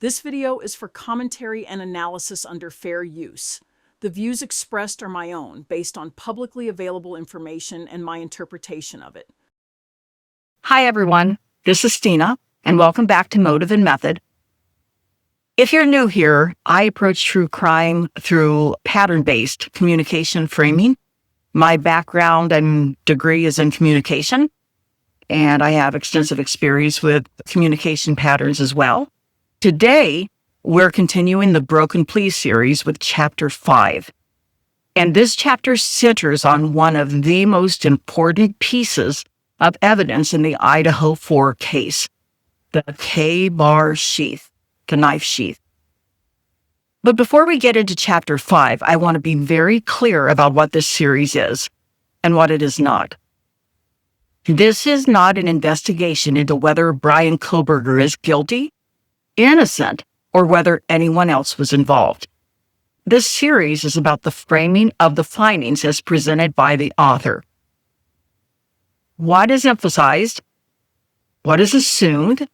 This video is for commentary and analysis under fair use. The views expressed are my own, based on publicly available information and my interpretation of it. Hi, everyone. This is Stina, and welcome back to Motive and Method. If you're new here, I approach true crime through pattern-based communication framing. My background and degree is in communication, and I have extensive experience with communication patterns as well. Today, we're continuing the Broken Plea series with Chapter 5. And this chapter centers on one of the most important pieces of evidence in the Idaho 4 case, the K-bar sheath, the knife sheath. But before we get into Chapter 5, I want to be very clear about what this series is and what it is not. This is not an investigation into whether Bryan Kohberger is guilty, innocent, or whether anyone else was involved. This series is about the framing of the findings as presented by the author. What is emphasized? What is assumed?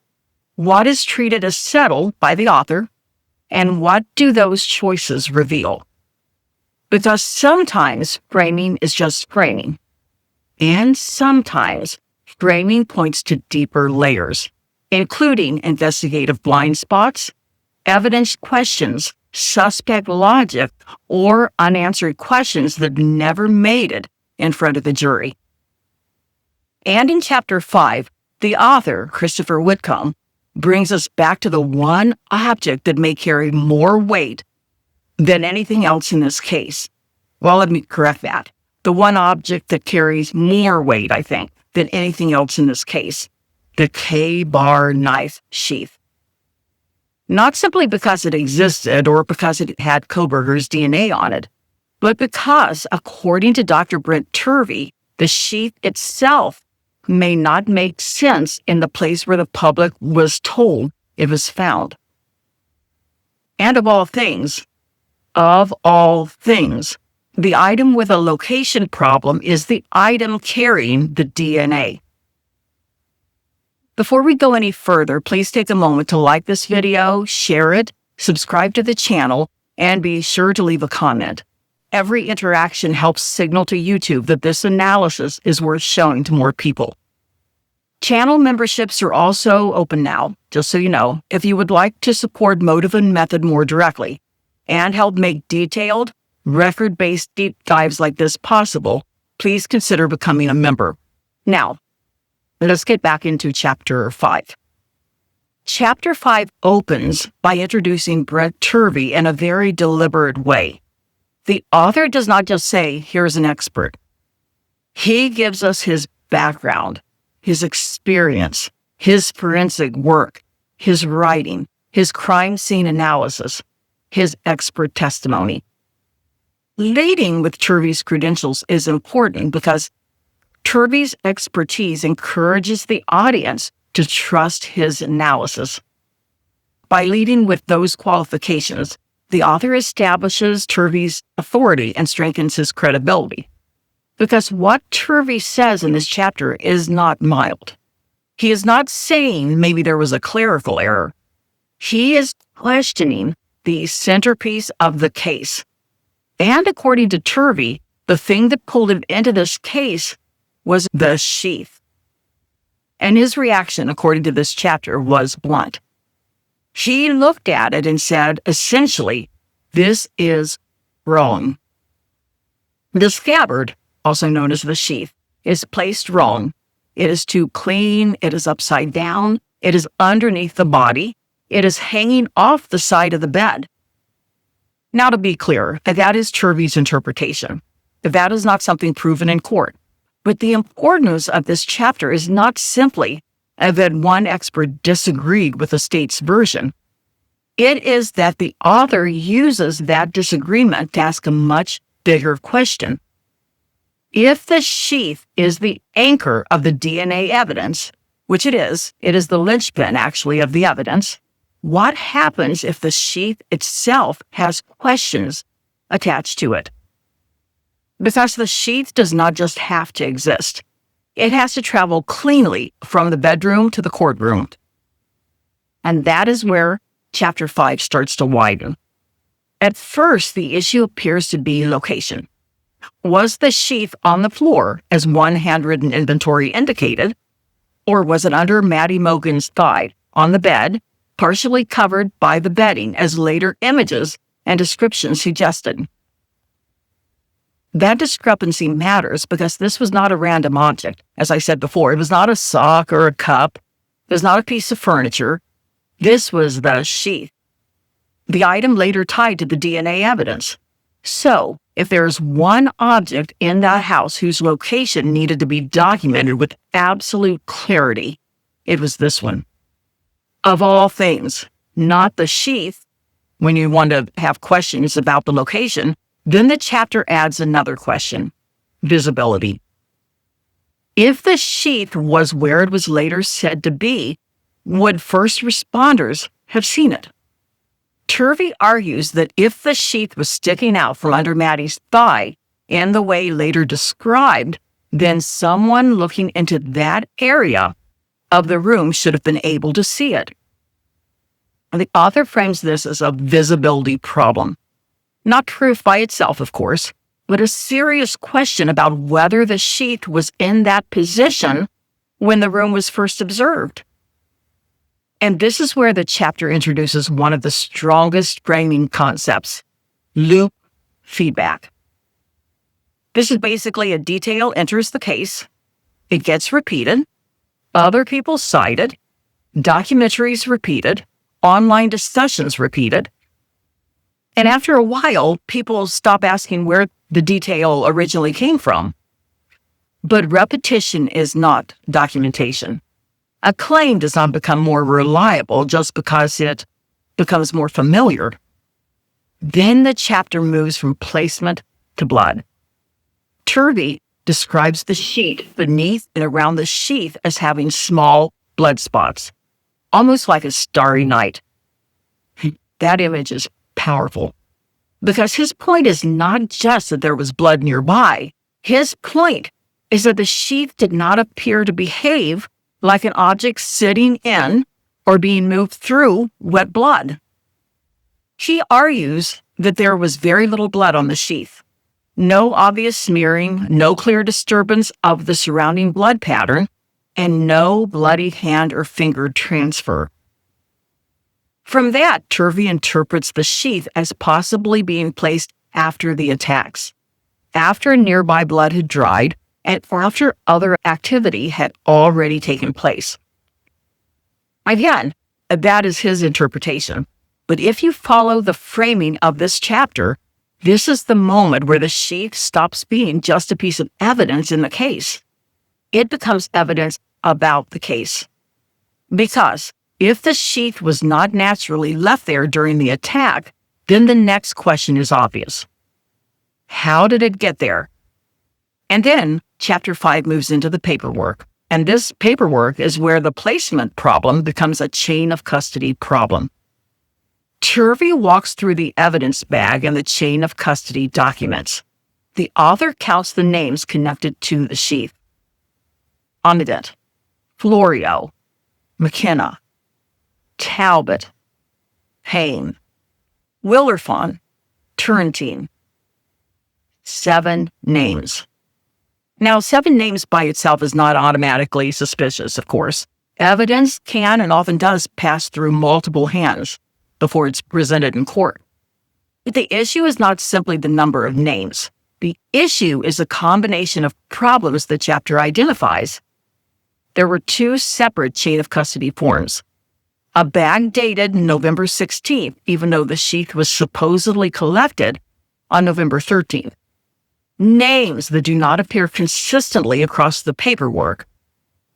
What is treated as settled by the author? And what do those choices reveal? Because sometimes framing is just framing. And sometimes framing points to deeper layers, including investigative blind spots, evidence questions, suspect logic, or unanswered questions that never made it in front of the jury. And in Chapter 5, the author, Christopher Whitcomb, brings us back to the one object that may carry more weight than anything else in this case. Well, let me correct that. The one object that carries more weight, I think, than anything else in this case, the K-bar knife sheath. Not simply because it existed or because it had Kohberger's DNA on it, but because, according to Dr. Brent Turvey, the sheath itself may not make sense in the place where the public was told it was found. And of all things, the item with a location problem is the item carrying the DNA. Before we go any further, please take a moment to like this video, share it, subscribe to the channel, and be sure to leave a comment. Every interaction helps signal to YouTube that this analysis is worth showing to more people. Channel memberships are also open now, just so you know, if you would like to support Motive and Method more directly and help make detailed, record-based deep dives like this possible, please consider becoming a member. Now, let's get back into Chapter 5. Chapter 5 opens by introducing Brent Turvey in a very deliberate way. The author does not just say, here's an expert. He gives us his background, his experience, his forensic work, his writing, his crime scene analysis, his expert testimony. Leading with Turvey's credentials is important because Turvey's expertise encourages the audience to trust his analysis. By leading with those qualifications, the author establishes Turvey's authority and strengthens his credibility. Because what Turvey says in this chapter is not mild. He is not saying maybe there was a clerical error. He is questioning the centerpiece of the case. And according to Turvey, the thing that pulled him into this case was the sheath. And his reaction, according to this chapter, was blunt. He looked at it and said, essentially, this is wrong. The scabbard, also known as the sheath, is placed wrong. It is too clean, it is upside down, it is underneath the body, it is hanging off the side of the bed. Now, to be clear, that is Turvey's interpretation. That is not something proven in court. But the importance of this chapter is not simply that one expert disagreed with the state's version. It is that the author uses that disagreement to ask a much bigger question. If the sheath is the anchor of the DNA evidence, which it is the linchpin, actually, of the evidence, what happens if the sheath itself has questions attached to it? Because the sheath does not just have to exist. It has to travel cleanly from the bedroom to the courtroom. And that is where Chapter 5 starts to widen. At first, the issue appears to be location. Was the sheath on the floor, as one handwritten inventory indicated, or was it under Maddie Mogan's thigh, on the bed, partially covered by the bedding, as later images and descriptions suggested? That discrepancy matters because this was not a random object. As I said before, it was not a sock or a cup. It was not a piece of furniture. This was the sheath, the item later tied to the DNA evidence. So, if there is one object in that house whose location needed to be documented with absolute clarity, it was this one. Of all things, not the sheath. When you want to have questions about the location, then the chapter adds another question: visibility. If the sheath was where it was later said to be, would first responders have seen it? Turvey argues that if the sheath was sticking out from under Maddie's thigh in the way later described, then someone looking into that area of the room should have been able to see it. And the author frames this as a visibility problem. Not proof by itself, of course, but a serious question about whether the sheath was in that position when the room was first observed. And this is where the chapter introduces one of the strongest framing concepts: loop feedback. This is basically a detail enters the case, it gets repeated, other people cite it, documentaries repeated, online discussions repeated, and after a while, people stop asking where the detail originally came from. But repetition is not documentation. A claim does not become more reliable just because it becomes more familiar. Then the chapter moves from placement to blood. Turvey describes the sheet beneath and around the sheath as having small blood spots, almost like a starry night. That image is powerful because his point is not just that there was blood nearby. His point is that the sheath did not appear to behave like an object sitting in or being moved through wet blood. He argues that there was very little blood on the sheath, no obvious smearing, no clear disturbance of the surrounding blood pattern, and no bloody hand or finger transfer. From that, Turvey interprets the sheath as possibly being placed after the attacks, after nearby blood had dried, and after other activity had already taken place. Again, that is his interpretation. But if you follow the framing of this chapter, this is the moment where the sheath stops being just a piece of evidence in the case. It becomes evidence about the case. Because if the sheath was not naturally left there during the attack, then the next question is obvious. How did it get there? And then Chapter 5 moves into the paperwork. And this paperwork is where the placement problem becomes a chain of custody problem. Turvey walks through the evidence bag and the chain of custody documents. The author counts the names connected to the sheath: Onident, Florio, McKenna, Talbot, Payne, Willerfon, Turrentine. 7 names. Now, 7 names by itself is not automatically suspicious, of course. Evidence can and often does pass through multiple hands before it's presented in court. But the issue is not simply the number of names. The issue is a combination of problems the chapter identifies. There were 2 separate chain of custody forms. A bag dated November 16th, even though the sheath was supposedly collected on November 13th. Names that do not appear consistently across the paperwork,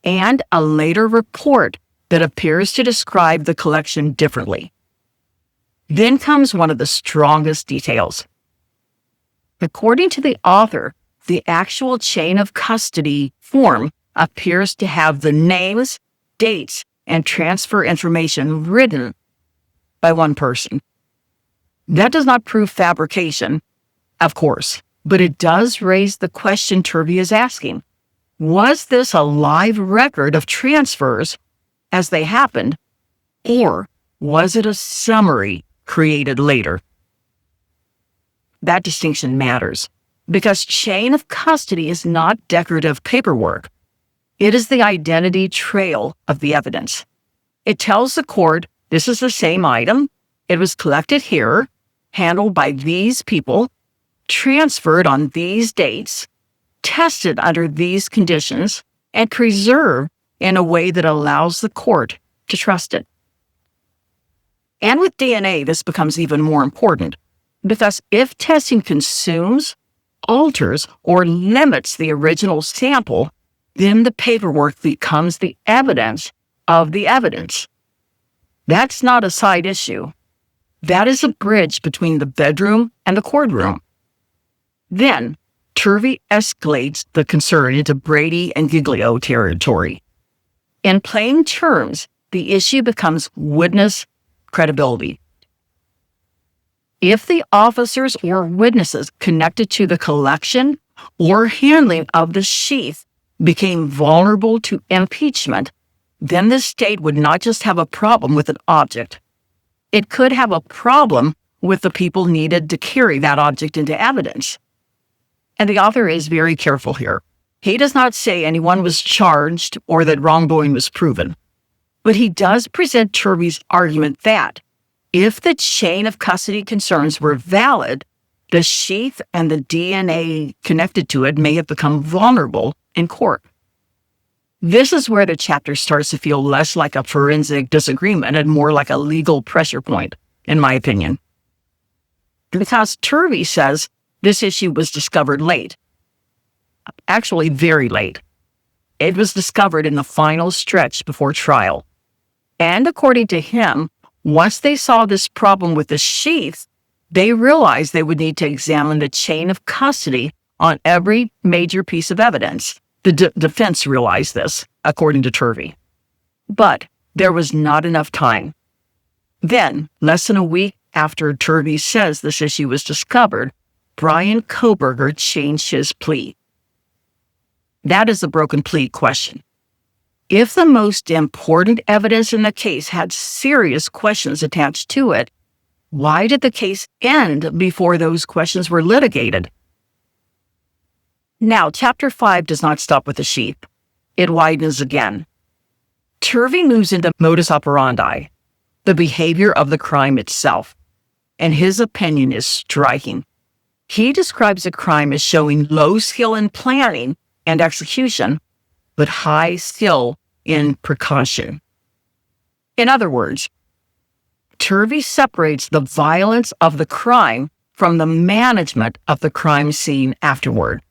and a later report that appears to describe the collection differently. Then comes one of the strongest details. According to the author, the actual chain of custody form appears to have the names, dates, and transfer information written by one person. That does not prove fabrication, of course, but it does raise the question Turvey is asking. Was this a live record of transfers as they happened, or Was it a summary created later? That distinction matters because chain of custody is not decorative paperwork. It is the identity trail of the evidence. It tells the court this is the same item. It was collected here, handled by these people, transferred on these dates, tested under these conditions, and preserved in a way that allows the court to trust it. And with DNA, this becomes even more important because if testing consumes, alters, or limits the original sample, then the paperwork becomes the evidence of the evidence. That's not a side issue. That is a bridge between the bedroom and the courtroom. Then, Turvey escalates the concern into Brady and Giglio territory. In plain terms, the issue becomes witness credibility. If the officers or witnesses connected to the collection or handling of the sheath became vulnerable to impeachment, then the state would not just have a problem with an object. It could have a problem with the people needed to carry that object into evidence. And the author is very careful here. He does not say anyone was charged or that wrongdoing was proven. But he does present Turvey's argument that if the chain of custody concerns were valid, the sheath and the DNA connected to it may have become vulnerable in court. This is where the chapter starts to feel less like a forensic disagreement and more like a legal pressure point, in my opinion. Because Turvey says this issue was discovered late. Actually, very late. It was discovered in the final stretch before trial. And according to him, once they saw this problem with the sheath, they realized they would need to examine the chain of custody on every major piece of evidence. The defense realized this, according to Turvey. But there was not enough time. Then, less than a week after Turvey says this issue was discovered, Bryan Kohberger changed his plea. That is a broken plea question. If the most important evidence in the case had serious questions attached to it, why did the case end before those questions were litigated? Now, Chapter 5 does not stop with the sheath. It widens again. Turvey moves into modus operandi, the behavior of the crime itself, and his opinion is striking. He describes the crime as showing low skill in planning and execution, but high skill in precaution. In other words, Turvey separates the violence of the crime from the management of the crime scene afterward.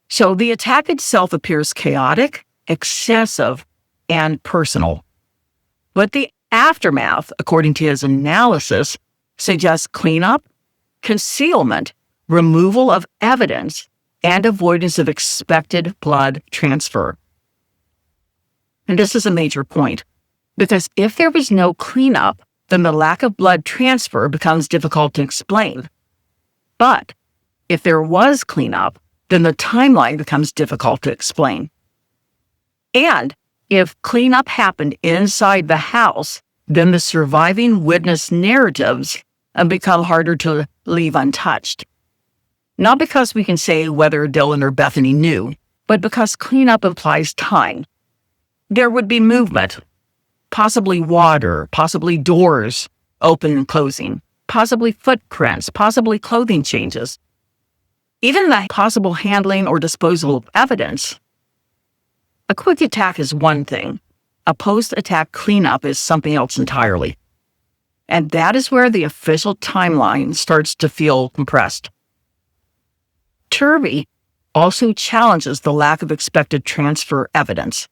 So the attack itself appears chaotic, excessive, and personal. But the aftermath, according to his analysis, suggests cleanup, concealment, removal of evidence, and avoidance of expected blood transfer. And this is a major point, because if there was no cleanup, then the lack of blood transfer becomes difficult to explain. But if there was cleanup, then the timeline becomes difficult to explain. And if cleanup happened inside the house, then the surviving witness narratives become harder to leave untouched. Not because we can say whether Dylan or Bethany knew, but because cleanup implies time. There would be movement, possibly water, possibly doors open and closing, possibly footprints, possibly clothing changes, even the possible handling or disposal of evidence. A quick attack is one thing. A post-attack cleanup is something else entirely. And that is where the official timeline starts to feel compressed. Turvey also challenges the lack of expected transfer evidence.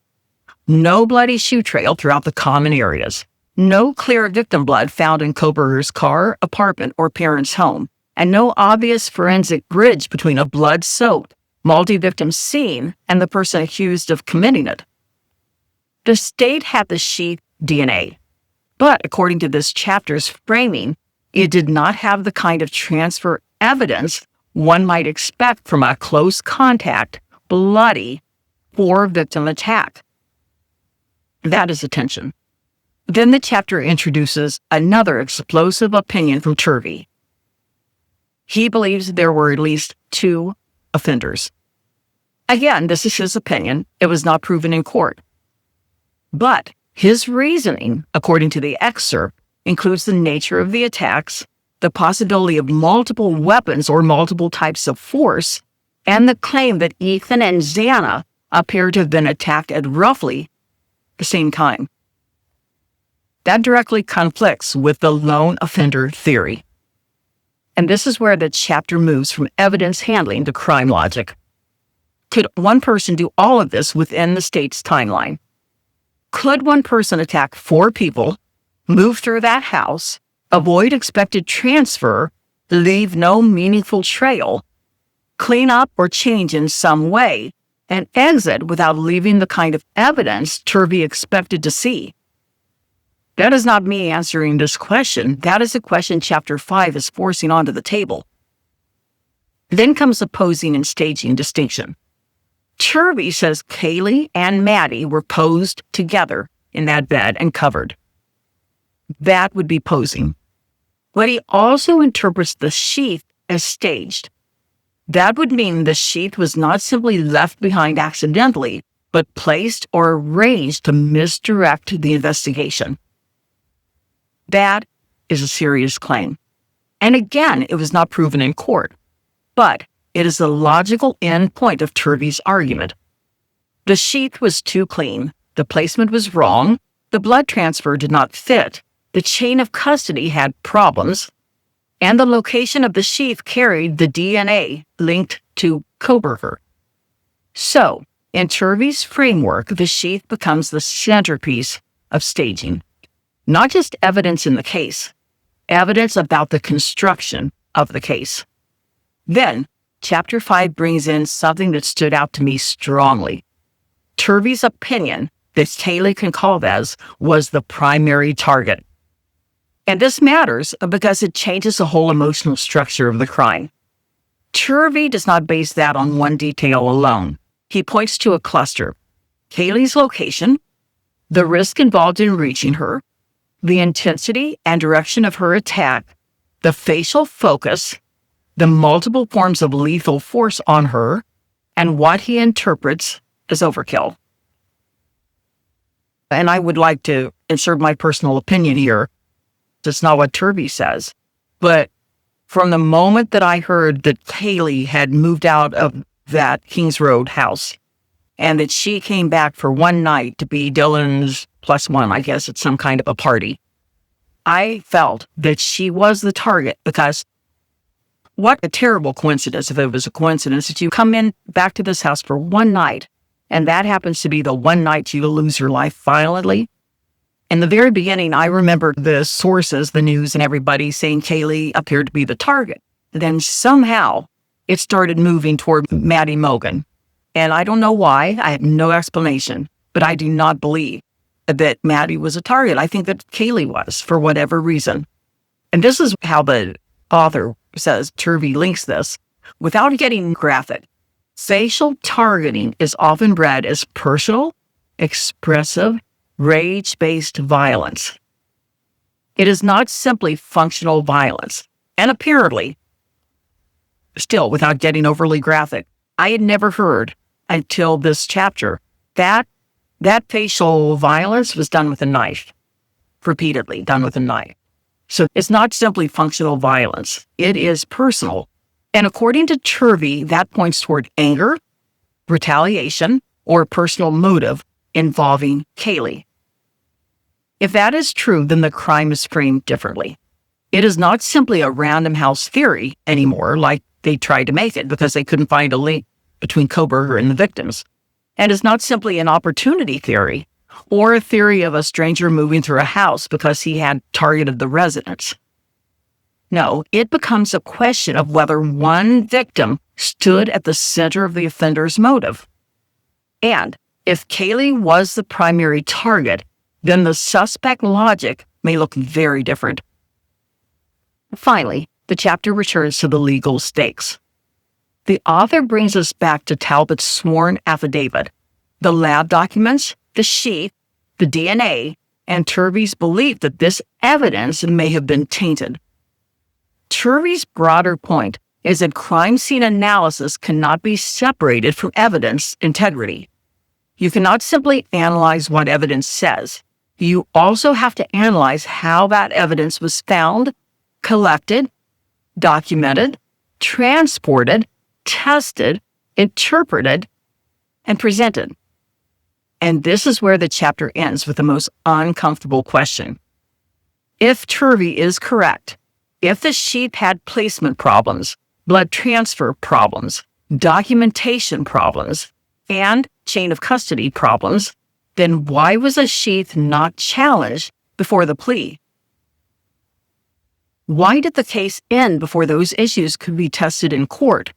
No bloody shoe trail throughout the common areas. No clear victim blood found in Kohberger's car, apartment, or parents' home. And no obvious forensic bridge between a blood-soaked, multi-victim scene and the person accused of committing it. The state had the sheath DNA, but according to this chapter's framing, it did not have the kind of transfer evidence one might expect from a close contact, bloody, four-victim attack. That is a tension. Then the chapter introduces another explosive opinion from Turvey. He believes there were at least 2 offenders. Again, this is his opinion. It was not proven in court. But his reasoning, according to the excerpt, includes the nature of the attacks, the possibility of multiple weapons or multiple types of force, and the claim that Ethan and Xana appear to have been attacked at roughly the same time. That directly conflicts with the lone offender theory. And this is where the chapter moves from evidence handling to crime logic. Could one person do all of this within the state's timeline? Could one person attack 4 people, move through that house, avoid expected transfer, leave no meaningful trail, clean up or change in some way, and exit without leaving the kind of evidence Turvey expected to see? That is not me answering this question. That is a question Chapter 5 is forcing onto the table. Then comes the posing and staging distinction. Turvey says Kaylee and Maddie were posed together in that bed and covered. That would be posing. But he also interprets the sheath as staged. That would mean the sheath was not simply left behind accidentally, but placed or arranged to misdirect the investigation. That is a serious claim. And again, it was not proven in court. But it is the logical end point of Turvey's argument. The sheath was too clean, the placement was wrong, the blood transfer did not fit, the chain of custody had problems, and the location of the sheath carried the DNA linked to Kohberger. So, in Turvey's framework, the sheath becomes the centerpiece of staging. Not just evidence in the case, evidence about the construction of the case. Then, Chapter 5 brings in something that stood out to me strongly. Turvey's opinion that Kaylee Goncalves was the primary target. And this matters because it changes the whole emotional structure of the crime. Turvey does not base that on one detail alone. He points to a cluster: Kaylee's location, the risk involved in reaching her, the intensity and direction of her attack, the facial focus, the multiple forms of lethal force on her, and what he interprets as overkill. And I would like to insert my personal opinion here. It's not what Turvey says, but from the moment that I heard that Kaylee had moved out of that Kings Road house and that she came back for one night to be Dylan's +1, I guess, at some kind of a party, I felt that she was the target because what a terrible coincidence, if it was a coincidence, that you come in back to this house for one night, and that happens to be the one night you lose your life violently. In the very beginning, I remember the sources, the news, and everybody saying Kaylee appeared to be the target. Then somehow it started moving toward Maddie Mogan. And I don't know why. I have no explanation, but I do not believe that Maddie was a target. I think that Kaylee was, for whatever reason. And this is how the author says Turvey links this. Without getting graphic, facial targeting is often read as personal, expressive, rage-based violence. It is not simply functional violence. And apparently, still, without getting overly graphic, I had never heard until this chapter that facial violence was done with a knife, repeatedly done with a knife. So it's not simply functional violence. It is personal. And according to Turvey, that points toward anger, retaliation, or personal motive involving Kaylee. If that is true, then the crime is framed differently. It is not simply a random house theory anymore, like they tried to make it because they couldn't find a link between Kohberger and the victims. And it's not simply an opportunity theory or a theory of a stranger moving through a house because he had targeted the residents. No, it becomes a question of whether one victim stood at the center of the offender's motive. And if Kaylee was the primary target, then the suspect logic may look very different. Finally, the chapter returns to the legal stakes. The author brings us back to Talbot's sworn affidavit, the lab documents, the sheath, the DNA, and Turvey's belief that this evidence may have been tainted. Turvey's broader point is that crime scene analysis cannot be separated from evidence integrity. You cannot simply analyze what evidence says. You also have to analyze how that evidence was found, collected, documented, transported, tested, interpreted, and presented. And this is where the chapter ends with the most uncomfortable question. If Turvey is correct, if the Sheath had placement problems, blood transfer problems, documentation problems, and chain of custody problems, then why was a Sheath not challenged before the plea? Why did the case end before those issues could be tested in court?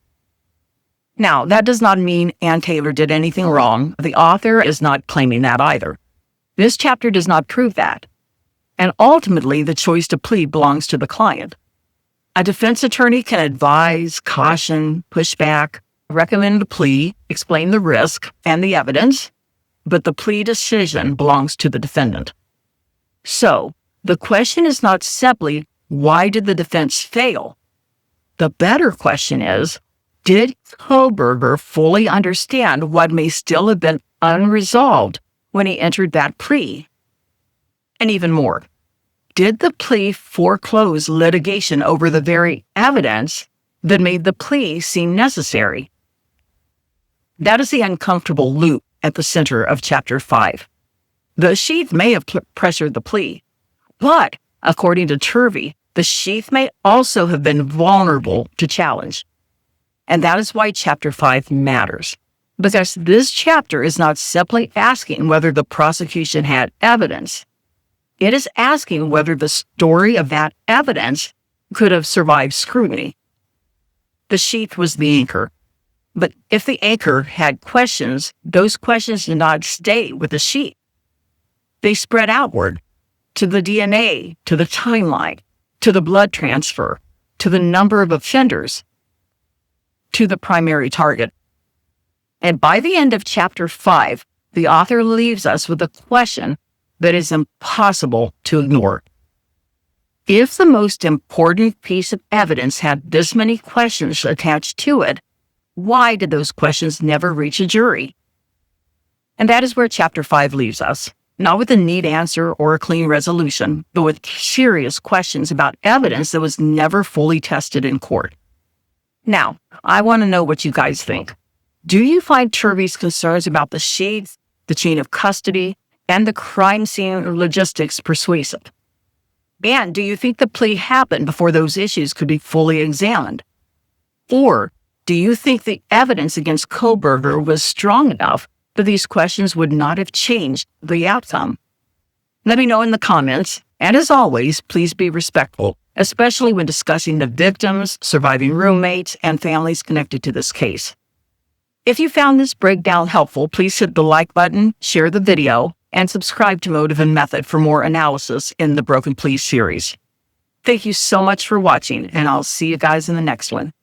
Now, that does not mean Ann Taylor did anything wrong. The author is not claiming that either. This chapter does not prove that. And ultimately, the choice to plead belongs to the client. A defense attorney can advise, caution, push back, recommend a plea, explain the risk and the evidence, but the plea decision belongs to the defendant. So, the question is not simply, why did the defense fail? The better question is, did Kohberger fully understand what may still have been unresolved when he entered that plea? And even more, did the plea foreclose litigation over the very evidence that made the plea seem necessary? That is the uncomfortable loop at the center of Chapter 5. The Sheath may have pressured the plea, but, according to Turvey, the Sheath may also have been vulnerable to challenge. And that is why Chapter 5 matters, because this chapter is not simply asking whether the prosecution had evidence. It is asking whether the story of that evidence could have survived scrutiny. The Sheath was the anchor. But if the anchor had questions, those questions did not stay with the Sheath. They spread outward to the DNA, to the timeline, to the blood transfer, to the number of offenders, to the primary target. And by the end of Chapter 5, the author leaves us with a question that is impossible to ignore. If the most important piece of evidence had this many questions attached to it, why did those questions never reach a jury? And that is where Chapter 5 leaves us, not with a neat answer or a clean resolution, but with serious questions about evidence that was never fully tested in court. Now, I want to know what you guys think. Do you find Turvey's concerns about the Sheath, the chain of custody, and the crime scene logistics persuasive? And do you think the plea happened before those issues could be fully examined? Or do you think the evidence against Kohberger was strong enough that these questions would not have changed the outcome? Let me know in the comments, and as always, please be respectful, especially when discussing the victims, surviving roommates, and families connected to this case. If you found this breakdown helpful, please hit the like button, share the video, and subscribe to Motive and Method for more analysis in the Broken Plea series. Thank you so much for watching, and I'll see you guys in the next one.